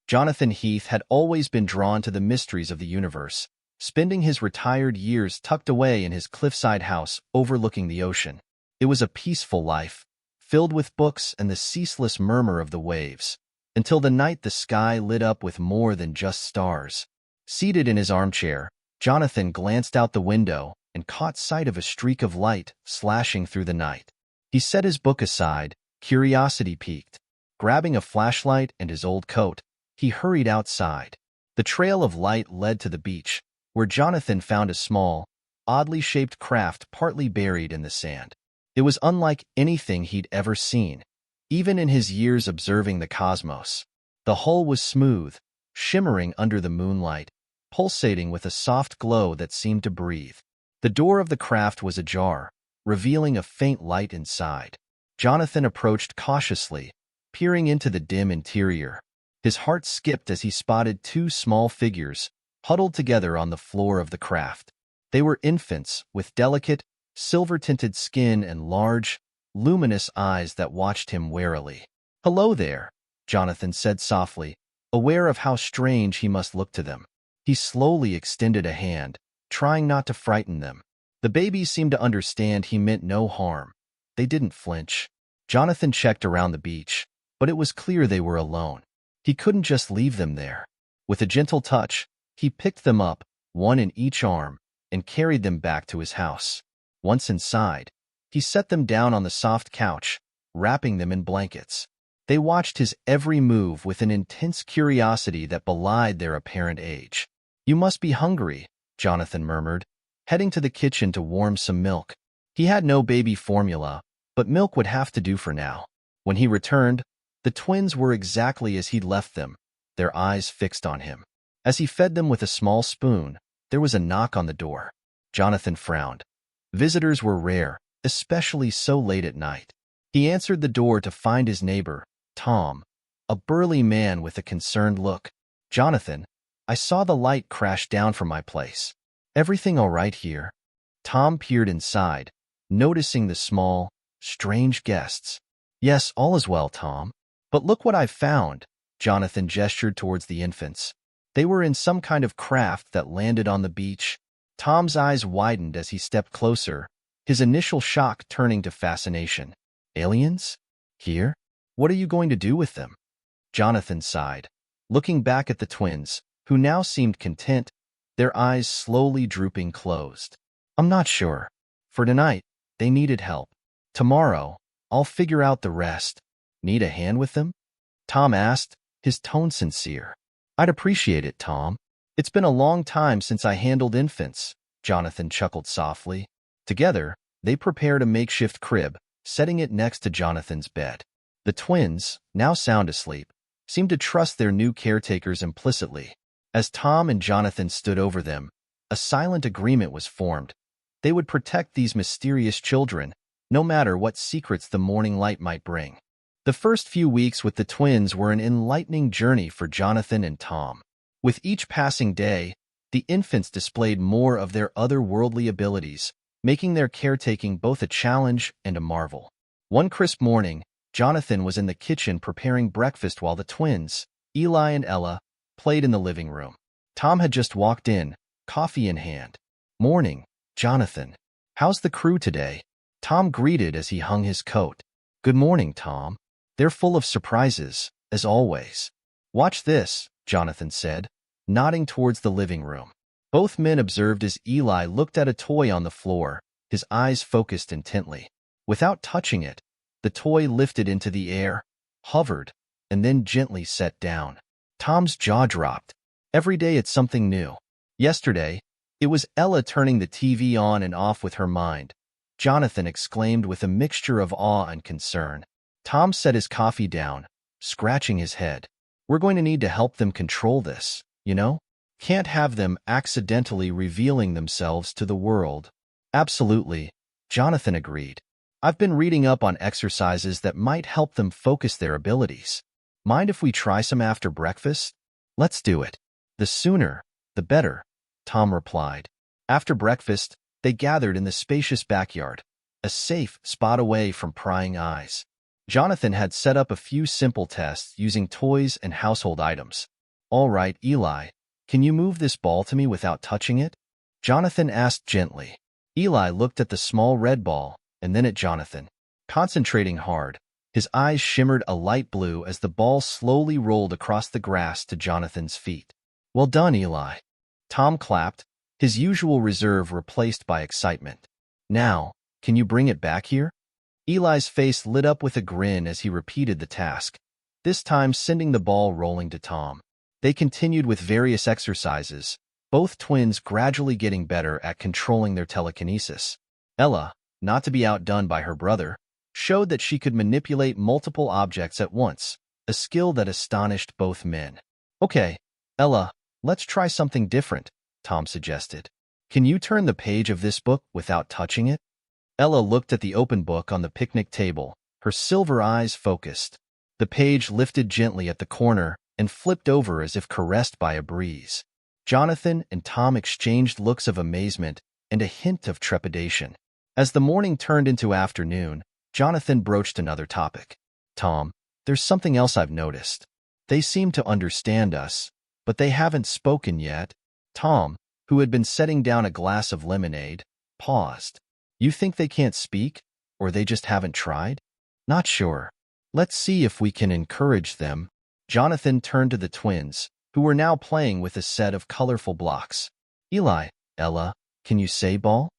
Jonathan Heath had always been drawn to the mysteries of the universe, spending his retired years tucked away in his cliffside house overlooking the ocean. It was a peaceful life, filled with books and the ceaseless murmur of the waves, until the night the sky lit up with more than just stars. Seated in his armchair, Jonathan glanced out the window and caught sight of a streak of light slashing through the night. He set his book aside, curiosity piqued. Grabbing a flashlight and his old coat, he hurried outside. The trail of light led to the beach, where Jonathan found a small, oddly shaped craft partly buried in the sand. It was unlike anything he'd ever seen, even in his years observing the cosmos. The hull was smooth, shimmering under the moonlight, pulsating with a soft glow that seemed to breathe. The door of the craft was ajar, revealing a faint light inside. Jonathan approached cautiously, peering into the dim interior. His heart skipped as he spotted two small figures huddled together on the floor of the craft. They were infants with delicate, silver-tinted skin and large, luminous eyes that watched him warily. "Hello there," Jonathan said softly, aware of how strange he must look to them. He slowly extended a hand, trying not to frighten them. The babies seemed to understand he meant no harm. They didn't flinch. Jonathan checked around the beach, but it was clear they were alone. He couldn't just leave them there. With a gentle touch, he picked them up, one in each arm, and carried them back to his house. Once inside, he set them down on the soft couch, wrapping them in blankets. They watched his every move with an intense curiosity that belied their apparent age. "You must be hungry," Jonathan murmured, heading to the kitchen to warm some milk. He had no baby formula, but milk would have to do for now. When he returned, the twins were exactly as he'd left them, their eyes fixed on him. As he fed them with a small spoon, there was a knock on the door. Jonathan frowned. Visitors were rare, especially so late at night. He answered the door to find his neighbor, Tom, a burly man with a concerned look. "Jonathan, I saw the light crash down from my place. Everything all right here?" Tom peered inside, noticing the small, strange guests. "Yes, all is well, Tom. But look what I've found." Jonathan gestured towards the infants. They were in some kind of craft that landed on the beach. Tom's eyes widened as he stepped closer, his initial shock turning to fascination. "Aliens? Here? What are you going to do with them?" Jonathan sighed, looking back at the twins, who now seemed content, their eyes slowly drooping closed. "I'm not sure. For tonight, they needed help. Tomorrow, I'll figure out the rest." "Need a hand with them?" Tom asked, his tone sincere. "I'd appreciate it, Tom. It's been a long time since I handled infants," Jonathan chuckled softly. Together, they prepared a makeshift crib, setting it next to Jonathan's bed. The twins, now sound asleep, seemed to trust their new caretakers implicitly. As Tom and Jonathan stood over them, a silent agreement was formed. They would protect these mysterious children, no matter what secrets the morning light might bring. The first few weeks with the twins were an enlightening journey for Jonathan and Tom. With each passing day, the infants displayed more of their otherworldly abilities, making their caretaking both a challenge and a marvel. One crisp morning, Jonathan was in the kitchen preparing breakfast while the twins, Eli and Ella, played in the living room. Tom had just walked in, coffee in hand. "Morning, Jonathan. How's the crew today?" Tom greeted as he hung his coat. "Good morning, Tom. They're full of surprises, as always." "Watch this," Jonathan said, nodding towards the living room. Both men observed as Eli looked at a toy on the floor, his eyes focused intently. Without touching it, the toy lifted into the air, hovered, and then gently set down. Tom's jaw dropped. Every day it's something new. Yesterday, it was Ella turning the TV on and off with her mind. Jonathan exclaimed with a mixture of awe and concern. Tom set his coffee down, scratching his head. "We're going to need to help them control this, you know? Can't have them accidentally revealing themselves to the world." "Absolutely," Jonathan agreed. "I've been reading up on exercises that might help them focus their abilities. Mind if we try some after breakfast?" "Let's do it. The sooner, the better," Tom replied. After breakfast, they gathered in the spacious backyard, a safe spot away from prying eyes. Jonathan had set up a few simple tests using toys and household items. All right, Eli, can you move this ball to me without touching it? Jonathan asked gently. Eli looked at the small red ball and then at Jonathan. Concentrating hard, his eyes shimmered a light blue as the ball slowly rolled across the grass to Jonathan's feet. Well done, Eli. Tom clapped, his usual reserve replaced by excitement. Now, can you bring it back here? Eli's face lit up with a grin as he repeated the task, this time sending the ball rolling to Tom. They continued with various exercises, both twins gradually getting better at controlling their telekinesis. Ella, not to be outdone by her brother, showed that she could manipulate multiple objects at once, a skill that astonished both men. Okay, Ella, let's try something different, Tom suggested. Can you turn the page of this book without touching it? Ella looked at the open book on the picnic table, her silver eyes focused. The page lifted gently at the corner and flipped over as if caressed by a breeze. Jonathan and Tom exchanged looks of amazement and a hint of trepidation. As the morning turned into afternoon, Jonathan broached another topic. Tom, there's something else I've noticed. They seem to understand us, but they haven't spoken yet. Tom, who had been setting down a glass of lemonade, paused. You think they can't speak, or they just haven't tried? Not sure. Let's see if we can encourage them. Jonathan turned to the twins, who were now playing with a set of colorful blocks. Eli, Ella, can you say ball?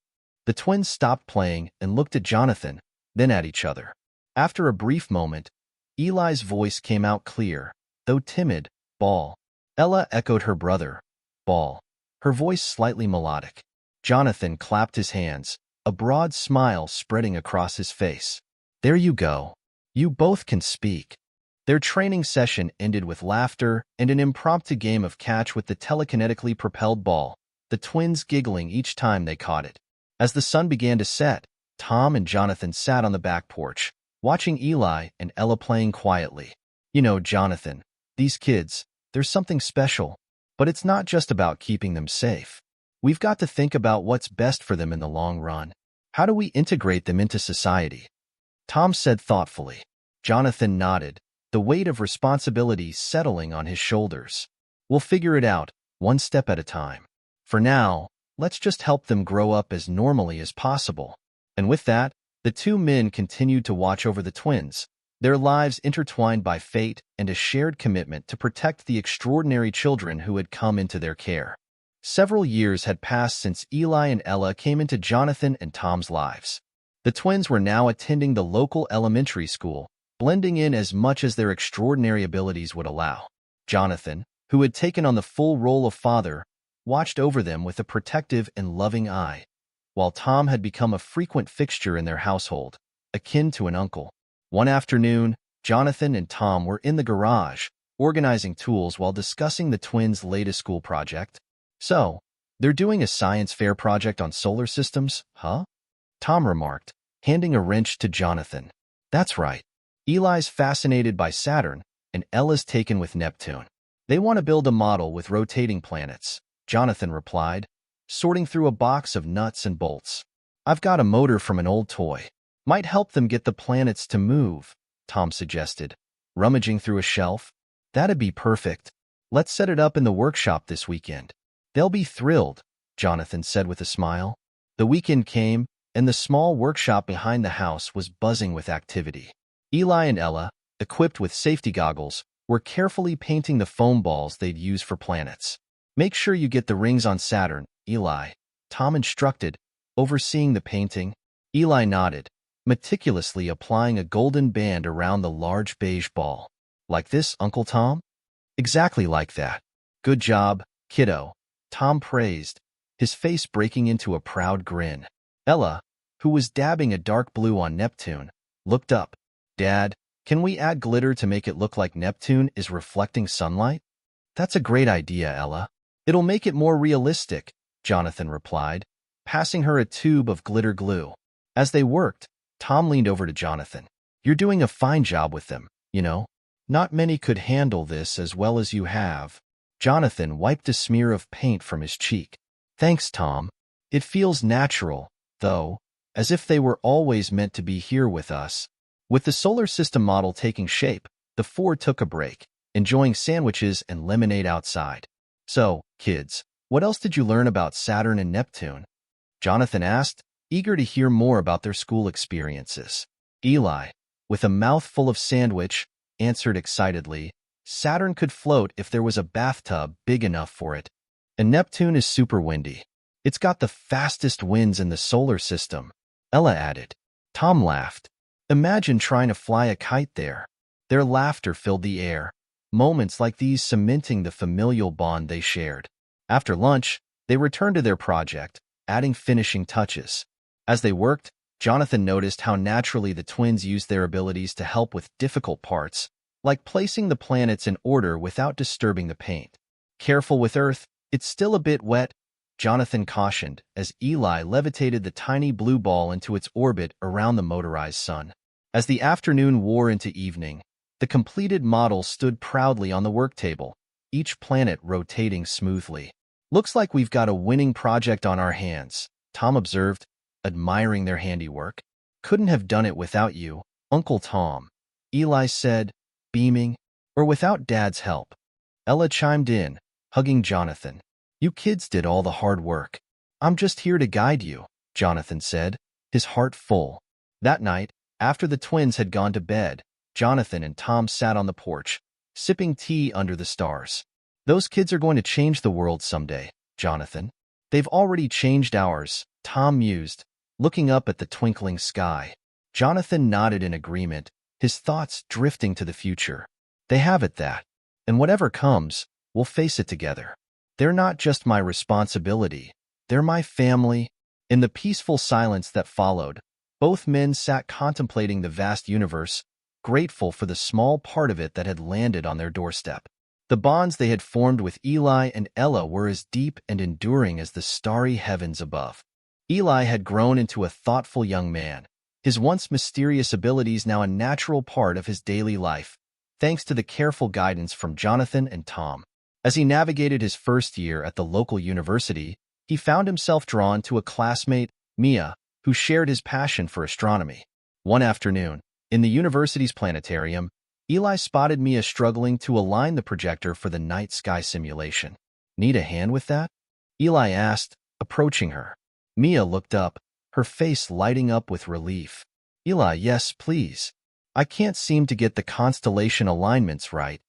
The twins stopped playing and looked at Jonathan, then at each other. After a brief moment, Eli's voice came out clear, though timid, ball. Ella echoed her brother, ball, her voice slightly melodic. Jonathan clapped his hands, a broad smile spreading across his face. There you go. You both can speak. Their training session ended with laughter and an impromptu game of catch with the telekinetically propelled ball, the twins giggling each time they caught it. As the sun began to set, Tom and Jonathan sat on the back porch, watching Eli and Ella playing quietly. You know, Jonathan, these kids, there's something special, but it's not just about keeping them safe. We've got to think about what's best for them in the long run. How do we integrate them into society? Tom said thoughtfully. Jonathan nodded, the weight of responsibility settling on his shoulders. We'll figure it out, one step at a time. For now, let's just help them grow up as normally as possible. And with that, the two men continued to watch over the twins, their lives intertwined by fate and a shared commitment to protect the extraordinary children who had come into their care. Several years had passed since Eli and Ella came into Jonathan and Tom's lives. The twins were now attending the local elementary school, blending in as much as their extraordinary abilities would allow. Jonathan, who had taken on the full role of father, watched over them with a protective and loving eye, while Tom had become a frequent fixture in their household, akin to an uncle. One afternoon, Jonathan and Tom were in the garage, organizing tools while discussing the twins' latest school project. So, they're doing a science fair project on solar systems, huh? Tom remarked, handing a wrench to Jonathan. That's right. Eli's fascinated by Saturn, and Ella's taken with Neptune. They want to build a model with rotating planets, Jonathan replied, sorting through a box of nuts and bolts. I've got a motor from an old toy. Might help them get the planets to move, Tom suggested, rummaging through a shelf. That'd be perfect. Let's set it up in the workshop this weekend. They'll be thrilled, Jonathan said with a smile. The weekend came, and the small workshop behind the house was buzzing with activity. Eli and Ella, equipped with safety goggles, were carefully painting the foam balls they'd use for planets. Make sure you get the rings on Saturn, Eli, Tom instructed, overseeing the painting. Eli nodded, meticulously applying a golden band around the large beige ball. Like this, Uncle Tom? Exactly like that. Good job, kiddo, Tom praised, his face breaking into a proud grin. Ella, who was dabbing a dark blue on Neptune, looked up. Dad, can we add glitter to make it look like Neptune is reflecting sunlight? That's a great idea, Ella. It'll make it more realistic, Jonathan replied, passing her a tube of glitter glue. As they worked, Tom leaned over to Jonathan. You're doing a fine job with them, you know. Not many could handle this as well as you have. Jonathan wiped a smear of paint from his cheek. Thanks, Tom. It feels natural, though, as if they were always meant to be here with us. With the solar system model taking shape, the four took a break, enjoying sandwiches and lemonade outside. So, kids, what else did you learn about Saturn and Neptune? Jonathan asked, eager to hear more about their school experiences. Eli, with a mouthful of sandwich, answered excitedly, Saturn could float if there was a bathtub big enough for it. And Neptune is super windy. It's got the fastest winds in the solar system, Ella added. Tom laughed. Imagine trying to fly a kite there. Their laughter filled the air, moments like these cementing the familial bond they shared. After lunch, they returned to their project, adding finishing touches. As they worked, Jonathan noticed how naturally the twins used their abilities to help with difficult parts, like placing the planets in order without disturbing the paint. Careful with Earth, it's still a bit wet, Jonathan cautioned as Eli levitated the tiny blue ball into its orbit around the motorized sun. As the afternoon wore into evening, the completed model stood proudly on the work table, each planet rotating smoothly. Looks like we've got a winning project on our hands, Tom observed, admiring their handiwork. Couldn't have done it without you, Uncle Tom, Eli said, beaming. Or without Dad's help. Ella chimed in, hugging Jonathan. You kids did all the hard work. I'm just here to guide you, Jonathan said, his heart full. That night, after the twins had gone to bed, Jonathan and Tom sat on the porch, sipping tea under the stars. Those kids are going to change the world someday, Jonathan. They've already changed ours, Tom mused, looking up at the twinkling sky. Jonathan nodded in agreement, his thoughts drifting to the future. They have it that. And whatever comes, we'll face it together. They're not just my responsibility, they're my family. In the peaceful silence that followed, both men sat contemplating the vast universe, grateful for the small part of it that had landed on their doorstep. The bonds they had formed with Eli and Ella were as deep and enduring as the starry heavens above. Eli had grown into a thoughtful young man, his once mysterious abilities now a natural part of his daily life, thanks to the careful guidance from Jonathan and Tom. As he navigated his first year at the local university, he found himself drawn to a classmate, Mia, who shared his passion for astronomy. One afternoon, in the university's planetarium, Eli spotted Mia struggling to align the projector for the night sky simulation. Need a hand with that? Eli asked, approaching her. Mia looked up, her face lighting up with relief. Eli, yes, please. I can't seem to get the constellation alignments right.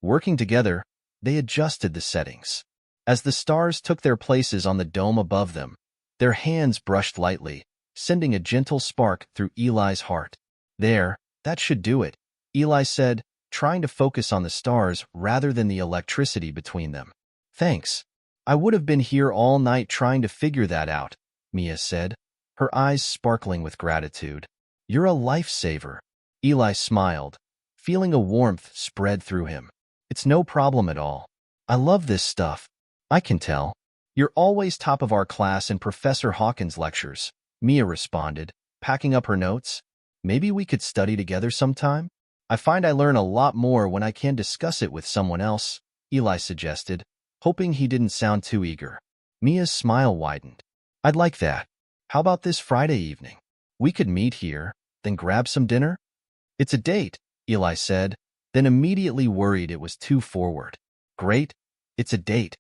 Working together, they adjusted the settings. As the stars took their places on the dome above them, their hands brushed lightly, sending a gentle spark through Eli's heart. There, that should do it, Eli said, trying to focus on the stars rather than the electricity between them. Thanks. I would have been here all night trying to figure that out, Mia said, her eyes sparkling with gratitude. You're a lifesaver. Eli smiled, feeling a warmth spread through him. It's no problem at all. I love this stuff. I can tell. You're always top of our class in Professor Hawkins' lectures, Mia responded, packing up her notes. Maybe we could study together sometime? I find I learn a lot more when I can discuss it with someone else, Eli suggested, hoping he didn't sound too eager. Mia's smile widened. I'd like that. How about this Friday evening? We could meet here, then grab some dinner? It's a date, Eli said, then immediately worried it was too forward. Great, it's a date,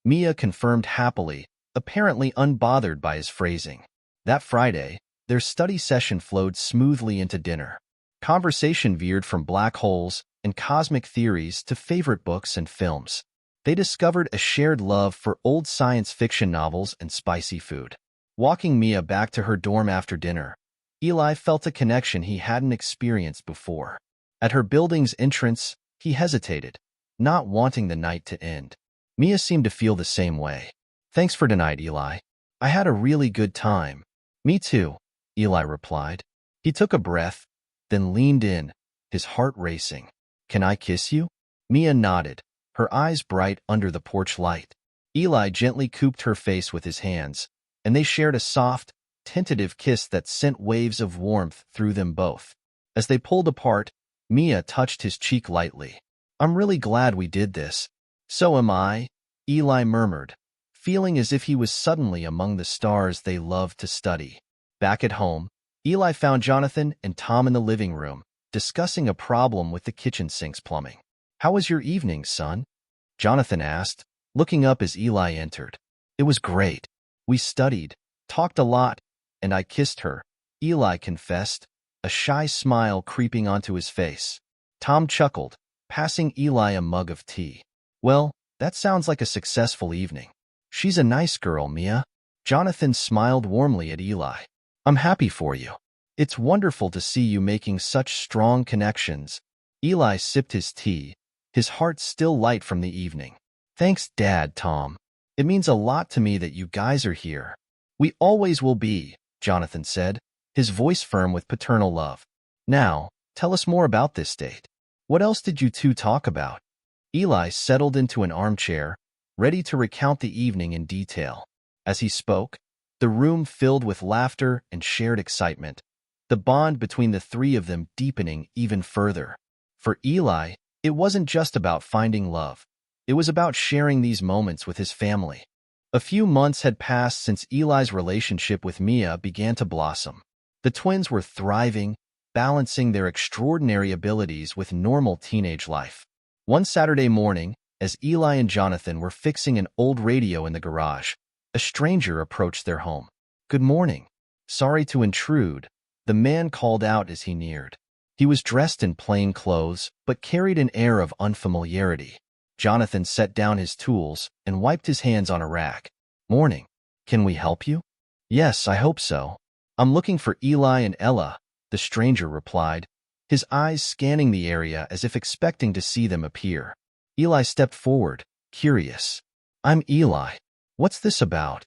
Mia confirmed happily, apparently unbothered by his phrasing. That Friday, their study session flowed smoothly into dinner. Conversation veered from black holes and cosmic theories to favorite books and films. They discovered a shared love for old science fiction novels and spicy food. Walking Mia back to her dorm after dinner, Eli felt a connection he hadn't experienced before. At her building's entrance, he hesitated, not wanting the night to end. Mia seemed to feel the same way. Thanks for tonight, Eli. I had a really good time. Me too, Eli replied. He took a breath, then leaned in, his heart racing. Can I kiss you? Mia nodded, her eyes bright under the porch light. Eli gently cooped her face with his hands, and they shared a soft, tentative kiss that sent waves of warmth through them both. As they pulled apart, Mia touched his cheek lightly. I'm really glad we did this. So am I, Eli murmured, feeling as if he was suddenly among the stars they loved to study. Back at home, Eli found Jonathan and Tom in the living room, discussing a problem with the kitchen sink's plumbing. How was your evening, son? Jonathan asked, looking up as Eli entered. It was great. We studied, talked a lot, and I kissed her, Eli confessed, a shy smile creeping onto his face. Tom chuckled, passing Eli a mug of tea. Well, that sounds like a successful evening. She's a nice girl, Mia. Jonathan smiled warmly at Eli. I'm happy for you. It's wonderful to see you making such strong connections. Eli sipped his tea, his heart still light from the evening. Thanks, Dad, Tom. It means a lot to me that you guys are here. We always will be, Jonathan said, his voice firm with paternal love. Now, tell us more about this date. What else did you two talk about? Eli settled into an armchair, ready to recount the evening in detail. As he spoke, the room filled with laughter and shared excitement, the bond between the three of them deepening even further. For Eli, it wasn't just about finding love. It was about sharing these moments with his family. A few months had passed since Eli's relationship with Mia began to blossom. The twins were thriving, balancing their extraordinary abilities with normal teenage life. One Saturday morning, as Eli and Jonathan were fixing an old radio in the garage, a stranger approached their home. Good morning. Sorry to intrude, the man called out as he neared. He was dressed in plain clothes, but carried an air of unfamiliarity. Jonathan set down his tools and wiped his hands on a rack. Morning. Can we help you? Yes, I hope so. I'm looking for Eli and Ella, the stranger replied, his eyes scanning the area as if expecting to see them appear. Eli stepped forward, curious. I'm Eli. What's this about?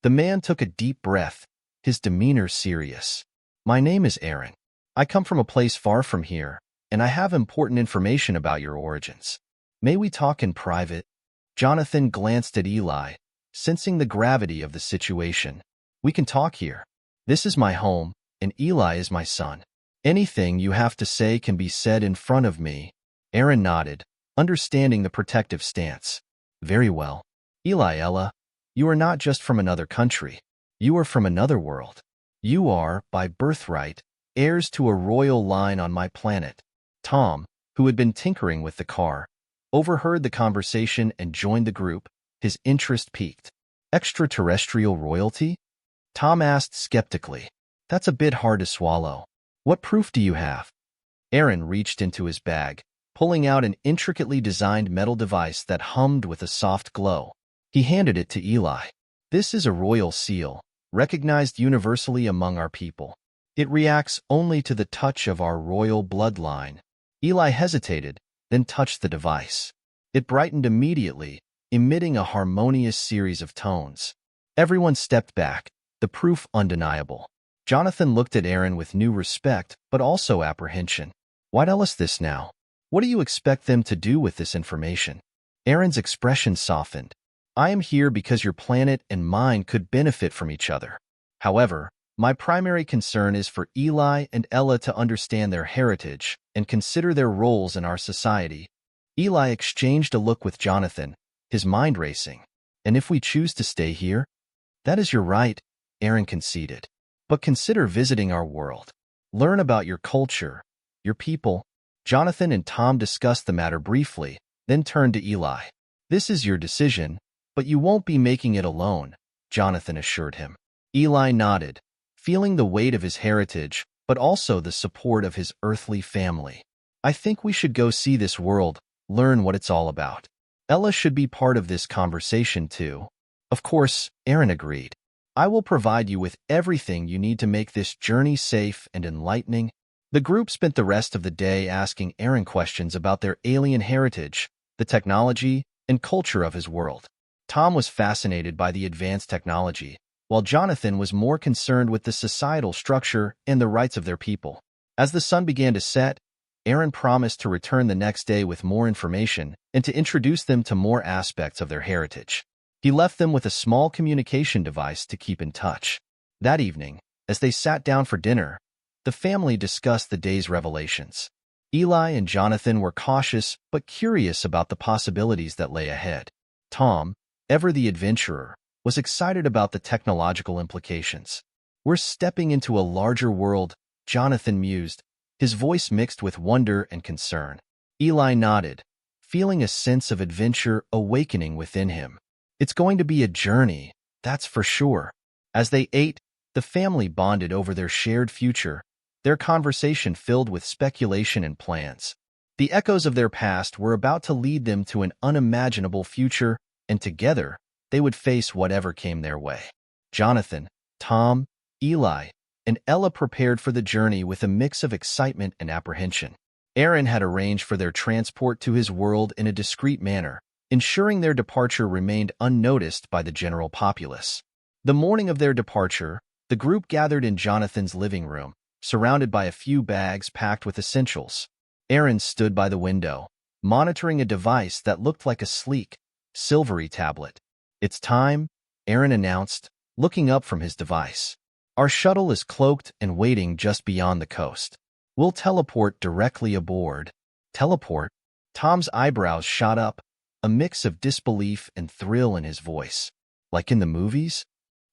The man took a deep breath, his demeanor serious. My name is Aaron. I come from a place far from here, and I have important information about your origins. May we talk in private? Jonathan glanced at Eli, sensing the gravity of the situation. We can talk here. This is my home, and Eli is my son. Anything you have to say can be said in front of me. Aaron nodded, understanding the protective stance. Very well. Eli, Ella, you are not just from another country. You are from another world. You are, by birthright, heirs to a royal line on my planet. Tom, who had been tinkering with the car, overheard the conversation and joined the group, his interest piqued. Extraterrestrial royalty? Tom asked skeptically. That's a bit hard to swallow. What proof do you have? Aaron reached into his bag, pulling out an intricately designed metal device that hummed with a soft glow. He handed it to Eli. This is a royal seal, recognized universally among our people. It reacts only to the touch of our royal bloodline. Eli hesitated, then touched the device. It brightened immediately, emitting a harmonious series of tones. Everyone stepped back, the proof undeniable. Jonathan looked at Aaron with new respect, but also apprehension. Why tell us this now? What do you expect them to do with this information? Aaron's expression softened. I am here because your planet and mine could benefit from each other. However, my primary concern is for Eli and Ella to understand their heritage and consider their roles in our society. Eli exchanged a look with Jonathan, his mind racing. And if we choose to stay here? That is your right, Aaron conceded. But consider visiting our world. Learn about your culture, your people. Jonathan and Tom discussed the matter briefly, then turned to Eli. This is your decision, but you won't be making it alone, Jonathan assured him. Eli nodded, feeling the weight of his heritage, but also the support of his earthly family. I think we should go see this world, learn what it's all about. Ella should be part of this conversation too. Of course, Aaron agreed. I will provide you with everything you need to make this journey safe and enlightening. The group spent the rest of the day asking Aaron questions about their alien heritage, the technology, and culture of his world. Tom was fascinated by the advanced technology, while Jonathan was more concerned with the societal structure and the rights of their people. As the sun began to set, Aaron promised to return the next day with more information and to introduce them to more aspects of their heritage. He left them with a small communication device to keep in touch. That evening, as they sat down for dinner, the family discussed the day's revelations. Eli and Jonathan were cautious but curious about the possibilities that lay ahead. Tom, ever the adventurer, was excited about the technological implications. We're stepping into a larger world, Jonathan mused, his voice mixed with wonder and concern. Eli nodded, feeling a sense of adventure awakening within him. It's going to be a journey, that's for sure. As they ate, the family bonded over their shared future, their conversation filled with speculation and plans. The echoes of their past were about to lead them to an unimaginable future, and together, they would face whatever came their way. Jonathan, Tom, Eli, and Ella prepared for the journey with a mix of excitement and apprehension. Aaron had arranged for their transport to his world in a discreet manner, ensuring their departure remained unnoticed by the general populace. The morning of their departure, the group gathered in Jonathan's living room, surrounded by a few bags packed with essentials. Aaron stood by the window, monitoring a device that looked like a sleek, silvery tablet. "It's time," Aaron announced, looking up from his device. "Our shuttle is cloaked and waiting just beyond the coast. We'll teleport directly aboard." "Teleport?" Tom's eyebrows shot up, a mix of disbelief and thrill in his voice. "Like in the movies?"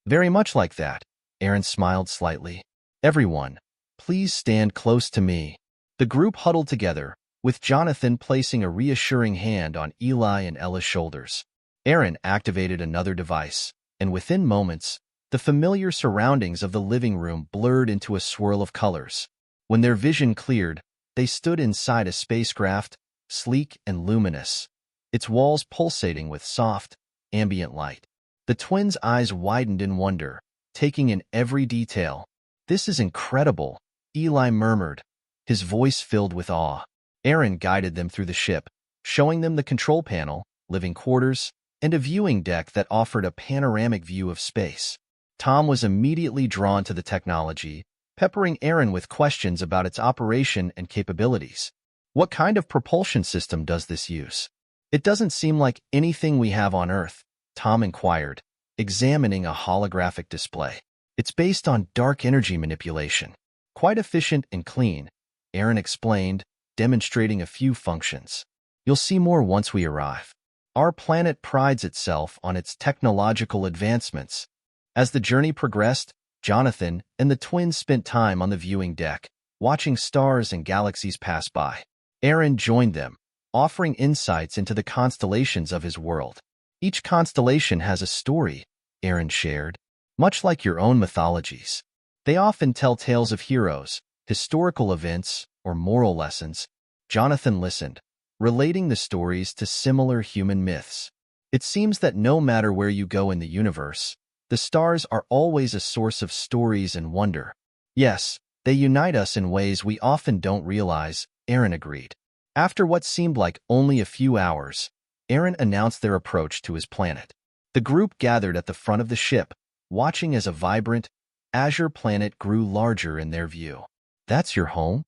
"Very much like that," Aaron smiled slightly. "Everyone, please stand close to me." The group huddled together, with Jonathan placing a reassuring hand on Eli and Ella's shoulders. Aaron activated another device, and within moments, the familiar surroundings of the living room blurred into a swirl of colors. When their vision cleared, they stood inside a spacecraft, sleek and luminous, its walls pulsating with soft, ambient light. The twins' eyes widened in wonder, taking in every detail. "This is incredible," Eli murmured, his voice filled with awe. Aaron guided them through the ship, showing them the control panel, living quarters, and a viewing deck that offered a panoramic view of space. Tom was immediately drawn to the technology, peppering Aaron with questions about its operation and capabilities. "What kind of propulsion system does this use?" "It doesn't seem like anything we have on Earth," Tom inquired, examining a holographic display. "It's based on dark energy manipulation. Quite efficient and clean," Aaron explained, demonstrating a few functions. "You'll see more once we arrive. Our planet prides itself on its technological advancements." As the journey progressed, Jonathan and the twins spent time on the viewing deck, watching stars and galaxies pass by. Aaron joined them, offering insights into the constellations of his world. "Each constellation has a story," Aaron shared, "much like your own mythologies. They often tell tales of heroes, historical events, or moral lessons." Jonathan listened, relating the stories to similar human myths. "It seems that no matter where you go in the universe, the stars are always a source of stories and wonder." "Yes, they unite us in ways we often don't realize," Aaron agreed. After what seemed like only a few hours, Aaron announced their approach to his planet. The group gathered at the front of the ship, watching as a vibrant, azure planet grew larger in their view. "That's your home?"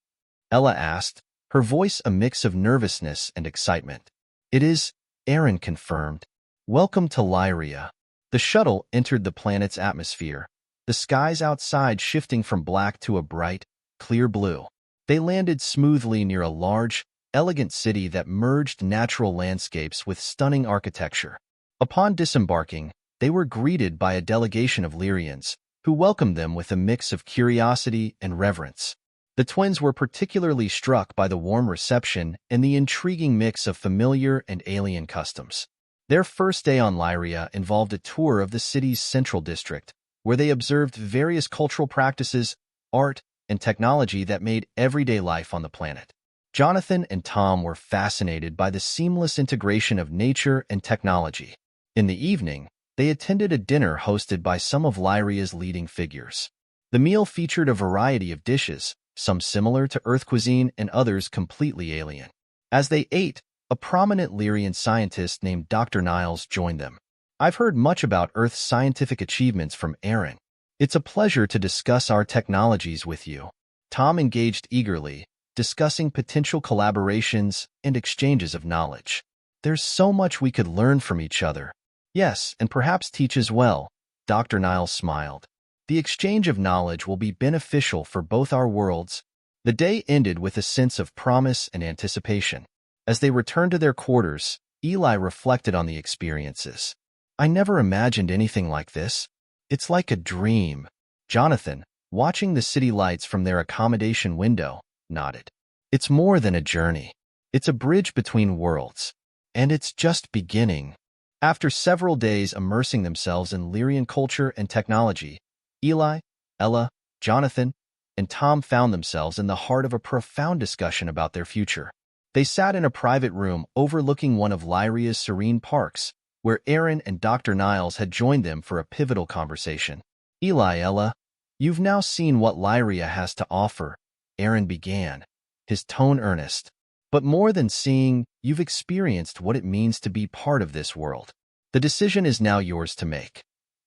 Ella asked, her voice a mix of nervousness and excitement. "It is," Aaron confirmed. "Welcome to Lyria." The shuttle entered the planet's atmosphere, the skies outside shifting from black to a bright, clear blue. They landed smoothly near a large, elegant city that merged natural landscapes with stunning architecture. Upon disembarking, they were greeted by a delegation of Lyrians, who welcomed them with a mix of curiosity and reverence. The twins were particularly struck by the warm reception and the intriguing mix of familiar and alien customs. Their first day on Lyria involved a tour of the city's central district, where they observed various cultural practices, art, and technology that made everyday life on the planet. Jonathan and Tom were fascinated by the seamless integration of nature and technology. In the evening, they attended a dinner hosted by some of Lyria's leading figures. The meal featured a variety of dishes, some similar to Earth cuisine and others completely alien. As they ate, a prominent Lyrian scientist named Dr. Niles joined them. "I've heard much about Earth's scientific achievements from Aaron. It's a pleasure to discuss our technologies with you." Tom engaged eagerly, discussing potential collaborations and exchanges of knowledge. "There's so much we could learn from each other." "Yes, and perhaps teach as well," Dr. Niles smiled. "The exchange of knowledge will be beneficial for both our worlds." The day ended with a sense of promise and anticipation. As they returned to their quarters, Eli reflected on the experiences. "I never imagined anything like this. It's like a dream." Jonathan, watching the city lights from their accommodation window, nodded. "It's more than a journey. It's a bridge between worlds." And it's just beginning. After several days immersing themselves in Lyrian culture and technology, Eli, Ella, Jonathan, and Tom found themselves in the heart of a profound discussion about their future. They sat in a private room overlooking one of Lyria's serene parks, where Aaron and Dr. Niles had joined them for a pivotal conversation. Eli, Ella, you've now seen what Lyria has to offer, Aaron began, his tone earnest. But more than seeing, you've experienced what it means to be part of this world. The decision is now yours to make.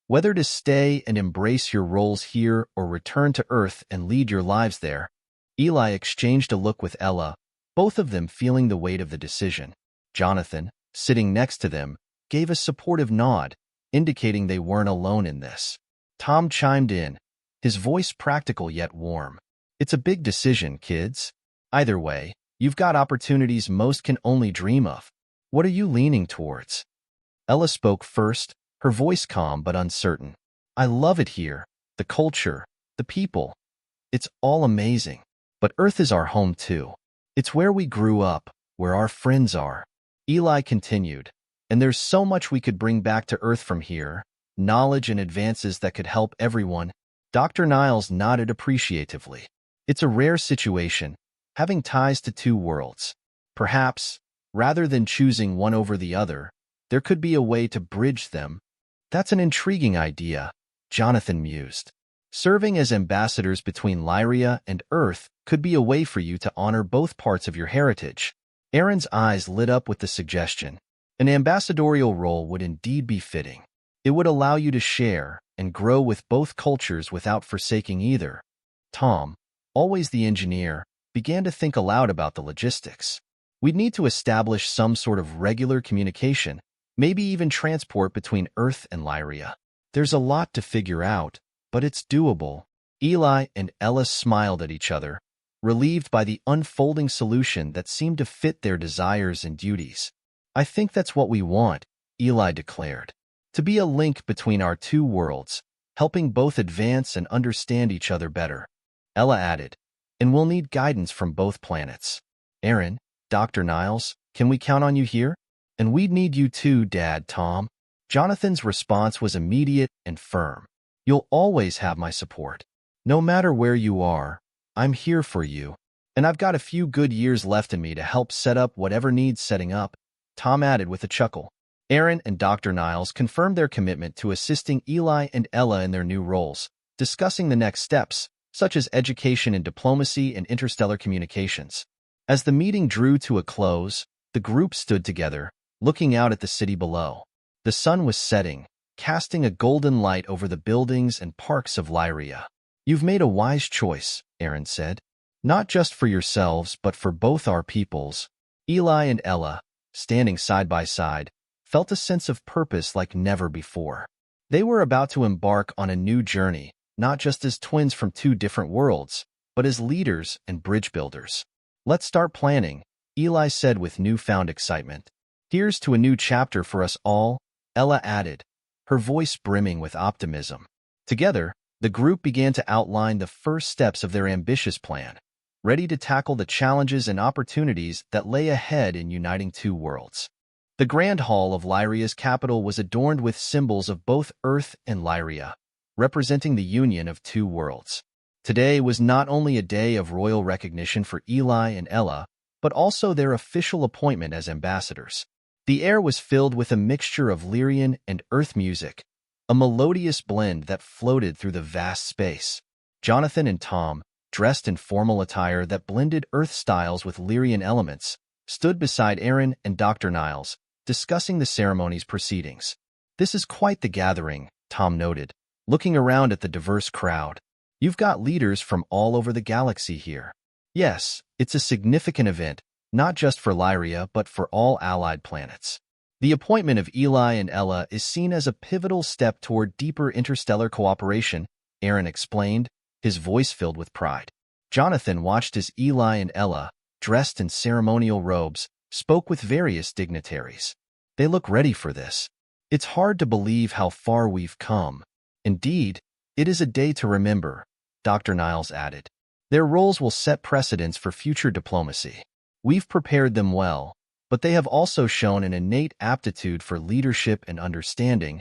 Whether to stay and embrace your roles here or return to Earth and lead your lives there. Eli exchanged a look with Ella, both of them feeling the weight of the decision. Jonathan, sitting next to them, gave a supportive nod, indicating they weren't alone in this. Tom chimed in, his voice practical yet warm. It's a big decision, kids. Either way, you've got opportunities most can only dream of. What are you leaning towards? Ella spoke first, her voice calm but uncertain. I love it here, the culture, the people. It's all amazing. But Earth is our home too. It's where we grew up, where our friends are. Eli continued, and there's so much we could bring back to Earth from here, knowledge and advances that could help everyone. Dr. Niles nodded appreciatively. It's a rare situation, having ties to two worlds. Perhaps, rather than choosing one over the other, there could be a way to bridge them. That's an intriguing idea, Jonathan mused. Serving as ambassadors between Lyria and Earth could be a way for you to honor both parts of your heritage. Aaron's eyes lit up with the suggestion. An ambassadorial role would indeed be fitting. It would allow you to share and grow with both cultures without forsaking either. Tom, always the engineer, began to think aloud about the logistics. We'd need to establish some sort of regular communication, maybe even transport between Earth and Lyria. There's a lot to figure out, but it's doable. Eli and Ella smiled at each other, relieved by the unfolding solution that seemed to fit their desires and duties. I think that's what we want, Eli declared. To be a link between our two worlds, helping both advance and understand each other better. Ella added, and we'll need guidance from both planets. Aaron, Dr. Niles, can we count on you here? And we'd need you too, Dad, Tom. Jonathan's response was immediate and firm. You'll always have my support. No matter where you are, I'm here for you. And I've got a few good years left in me to help set up whatever needs setting up, Tom added with a chuckle. Aaron and Dr. Niles confirmed their commitment to assisting Eli and Ella in their new roles, discussing the next steps, such as education in diplomacy and interstellar communications. As the meeting drew to a close, the group stood together, looking out at the city below. The sun was setting, casting a golden light over the buildings and parks of Lyria. You've made a wise choice, Aaron said. Not just for yourselves, but for both our peoples. Eli and Ella, standing side by side, felt a sense of purpose like never before. They were about to embark on a new journey, not just as twins from two different worlds, but as leaders and bridge builders. Let's start planning, Eli said with newfound excitement. Here's to a new chapter for us all, Ella added, her voice brimming with optimism. Together, the group began to outline the first steps of their ambitious plan, ready to tackle the challenges and opportunities that lay ahead in uniting two worlds. The Grand Hall of Lyria's capital was adorned with symbols of both Earth and Lyria, representing the union of two worlds. Today was not only a day of royal recognition for Eli and Ella, but also their official appointment as ambassadors. The air was filled with a mixture of Lyrian and Earth music, a melodious blend that floated through the vast space. Jonathan and Tom, dressed in formal attire that blended Earth styles with Lyrian elements, stood beside Aaron and Dr. Niles, discussing the ceremony's proceedings. This is quite the gathering, Tom noted, looking around at the diverse crowd. You've got leaders from all over the galaxy here. Yes, it's a significant event, not just for Lyria but for all allied planets. The appointment of Eli and Ella is seen as a pivotal step toward deeper interstellar cooperation, Aaron explained, his voice filled with pride. Jonathan watched as Eli and Ella, dressed in ceremonial robes, spoke with various dignitaries. They look ready for this. It's hard to believe how far we've come. Indeed, it is a day to remember, Dr. Niles added. Their roles will set precedents for future diplomacy. We've prepared them well, but they have also shown an innate aptitude for leadership and understanding.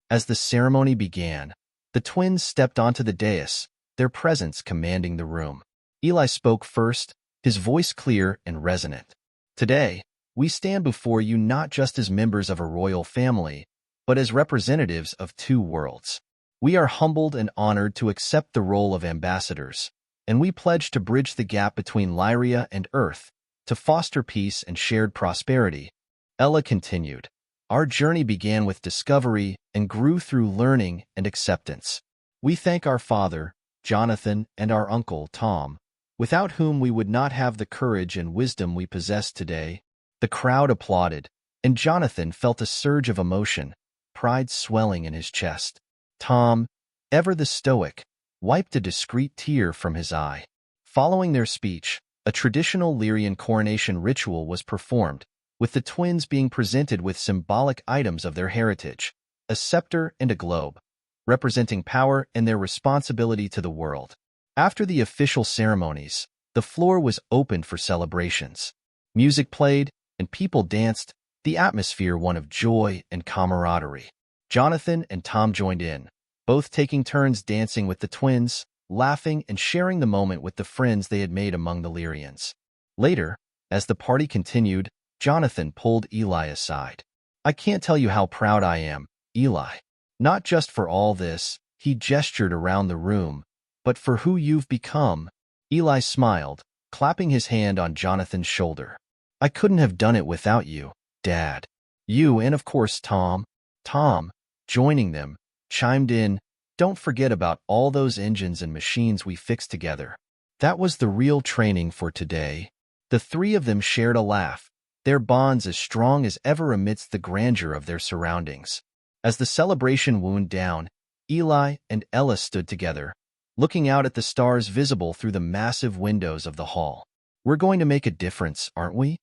As the ceremony began, the twins stepped onto the dais, their presence commanding the room. Eli spoke first, his voice clear and resonant. Today, we stand before you not just as members of a royal family, but as representatives of two worlds. We are humbled and honored to accept the role of ambassadors, and we pledge to bridge the gap between Lyria and Earth, to foster peace and shared prosperity. Ella continued. Our journey began with discovery and grew through learning and acceptance. We thank our father, Jonathan, and our uncle, Tom, without whom we would not have the courage and wisdom we possess today. The crowd applauded, and Jonathan felt a surge of emotion, pride swelling in his chest. Tom, ever the stoic, wiped a discreet tear from his eye. Following their speech, a traditional Lyrian coronation ritual was performed, with the twins being presented with symbolic items of their heritage, a scepter and a globe, representing power and their responsibility to the world. After the official ceremonies, the floor was opened for celebrations. Music played, and people danced, the atmosphere one of joy and camaraderie. Jonathan and Tom joined in, both taking turns dancing with the twins, laughing and sharing the moment with the friends they had made among the Lyrians. Later, as the party continued, Jonathan pulled Eli aside. I can't tell you how proud I am, Eli. Not just for all this, he gestured around the room, but for who you've become. Eli smiled, clapping his hand on Jonathan's shoulder. I couldn't have done it without you, Dad. You and of course Tom. Tom, joining them, chimed in, don't forget about all those engines and machines we fixed together. That was the real training for today. The three of them shared a laugh, their bonds as strong as ever amidst the grandeur of their surroundings. As the celebration wound down, Eli and Ella stood together, looking out at the stars visible through the massive windows of the hall. We're going to make a difference, aren't we?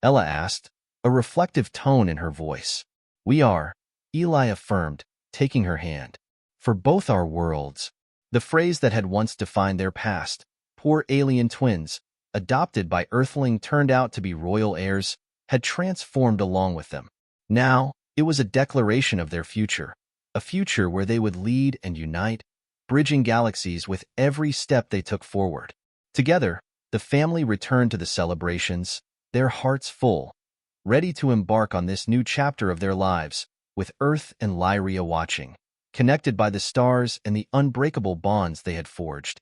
Ella asked, a reflective tone in her voice. We are, Eli affirmed, taking her hand. For both our worlds. The phrase that had once defined their past, poor alien twins, adopted by Earthling turned out to be royal heirs, had transformed along with them. Now, it was a declaration of their future, a future where they would lead and unite, bridging galaxies with every step they took forward. Together, the family returned to the celebrations, their hearts full, ready to embark on this new chapter of their lives, with Earth and Lyria watching, connected by the stars and the unbreakable bonds they had forged.